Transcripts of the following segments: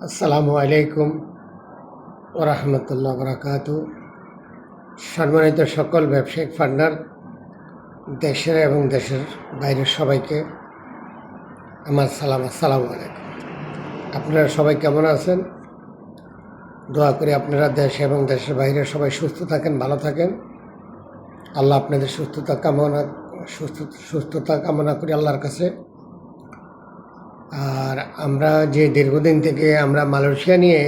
আসসালামু আলাইকুম ওরহমতুল্লাহ বরাকাতু। সম্মানিত সকল ব্যবসায়িক পার্টনার, দেশের এবং দেশের বাইরের সবাইকে আমার সালাম। আসসালামু আলাইকুম। আপনারা সবাই কেমন আছেন? দোয়া করি আপনারা দেশ এবং দেশের বাইরে সবাই সুস্থ থাকেন, ভালো থাকেন। আল্লাহ আপনাদের সুস্থতা কামনা করি আল্লাহর কাছে। আর আমরা যে দীর্ঘদিন থেকে আমরা মালয়েশিয়া নিয়ে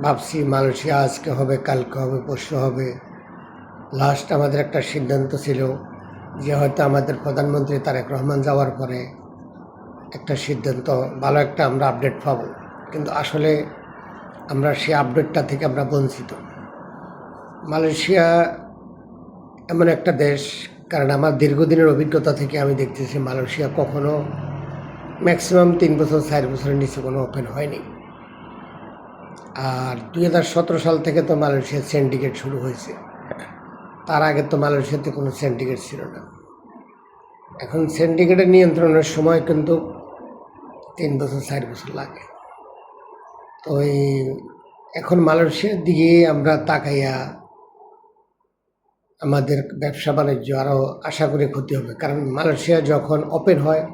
ভাবছি, মালয়েশিয়া আজকে হবে, কালকে হবে, পরশু হবে। লাস্ট আমাদের একটা সিদ্ধান্ত ছিল যে হয়তো আমাদের প্রধানমন্ত্রী তারেক রহমান যাওয়ার পরে একটা সিদ্ধান্ত, ভালো একটা আমরা আপডেট পাবো, কিন্তু আসলে আমরা সেই আপডেটটা থেকে আমরা বঞ্চিত। মালয়েশিয়া এমন একটা দেশ, কারণ আমার দীর্ঘদিনের অভিজ্ঞতা থেকে আমি দেখতেছি মালয়েশিয়া কখনো ম্যাক্সিমাম 3 বছর 4 বছরের নিচে কোনো ওপেন হয়নি। আর 2017 সাল থেকে তো মালয়েশিয়ার সিন্ডিকেট শুরু হয়েছে। তার আগে তো মালয়েশিয়াতে কোনো সিন্ডিকেট ছিল না। এখন সিন্ডিকেটের নিয়ন্ত্রণের সময় কিন্তু 3 বছর 4 বছর লাগে। তো এখন মালয়েশিয়ার দিকে আমরা তাকাইয়া আমাদের ব্যবসা বাণিজ্য আরও আশা করি ক্ষতি হবে, কারণ মালয়েশিয়া যখন ওপেন হয়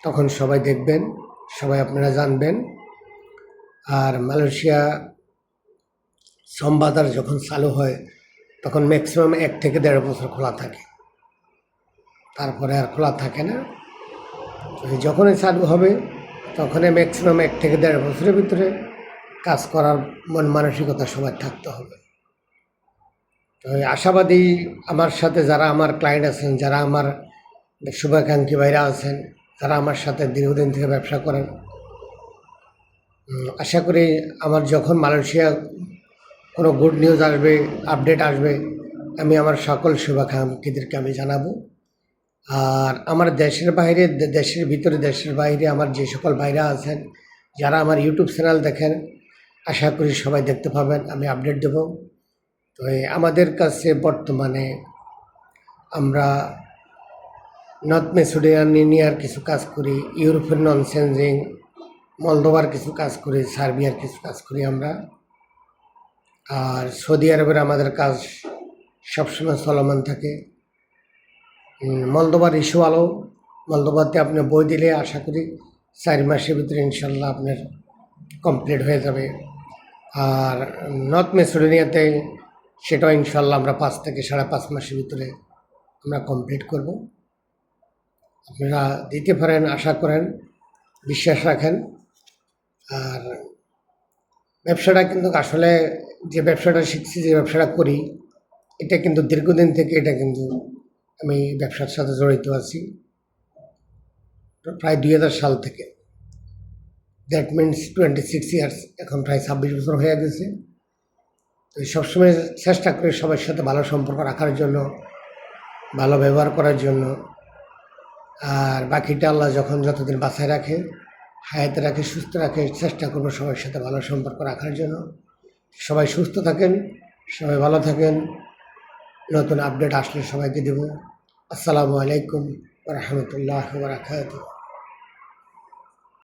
তখন সবাই দেখবেন, সবাই আপনারা জানবেন। আর মালয়েশিয়া শ্রমবাজার যখন চালু হয় তখন ম্যাক্সিমাম 1 থেকে 1.5 বছর খোলা থাকে, তারপরে আর খোলা থাকে না। যখনই চালু হবে তখনই ম্যাক্সিমাম 1 থেকে 1.5 বছরের ভিতরে কাজ করার মন মানসিকতা সবার থাকতে হবে। তো আশাবাদী আমার সাথে যারা আমার ক্লায়েন্ট আছেন, যারা আমার শুভাকাঙ্ক্ষী ভাইরা আছেন, যারা আমার সাথে দীর্ঘদিন থেকে ব্যবসা করেন, আশা করি আমার যখন মালয়েশিয়া কোনো গুড নিউজ আসবে, আপডেট আসবে, আমি আমার সকল শুভাকাঙ্ক্ষীদেরকে আমি জানাবো। আর আমার দেশের বাইরে, দেশের ভিতরে, দেশের বাইরে আমার যে সকল ভাইরা আছেন, যারা আমার ইউটিউব চ্যানেল দেখেন, আশা করি সবাই দেখতে পাবেন, আমি আপডেট দেব। তো আমাদের কাছে বর্তমানে আমরা নর্থ মেসিডোনিয়ার কিছু কাজ করি, ইউরোপের নন চেঞ্জিং, মলদোভার কিছু কাজ করি, সার্বিয়ার কিছু কাজ করি আমরা। আর সৌদি আরবের আমাদের কাজ সবসময় চলমান থাকে। মলদোভার ইস্যু আলো, মলদোভাতে আপনি বই দিলে আশা করি 4 মাসের ভিতরে ইনশাল্লাহ আপনার কমপ্লিট হয়ে যাবে। আর নর্থ মেসিডোনিয়াতে সেটাও ইনশাল্লাহ আমরা 5 থেকে 5.5 মাসের ভিতরে আমরা কমপ্লিট করব। আপনারা দিতে পারেন, আশা করেন, বিশ্বাস রাখেন। আর ব্যবসাটা কিন্তু আসলে যে ব্যবসাটা শিখছি, যে ব্যবসাটা করি, এটা কিন্তু দীর্ঘদিন থেকে এটা কিন্তু আমি ব্যবসার সাথে জড়িত আছি, প্রায় 2000 সাল থেকে। দ্যাট মিনস 26 ইয়ার্স, এখন প্রায় 26 বছর হয়ে গেছে। তো সবসময় চেষ্টা করি সবার সাথে ভালো সম্পর্ক রাখার জন্য, ভালো ব্যবহার করার জন্য। আর বাকিটা আল্লাহ যখন যতদিন বাঁচায় রাখে, হায়াতে রাখে, সুস্থ রাখে, চেষ্টা করবো সবার সাথে ভালো সম্পর্ক রাখার জন্য। সবাই সুস্থ থাকেন, সবাই ভালো থাকেন। নতুন আপডেট আসলে সবাইকে দেব। আসসালামু আলাইকুম ওয়া রাহমাতুল্লাহি ওয়া বারাকাতুহু।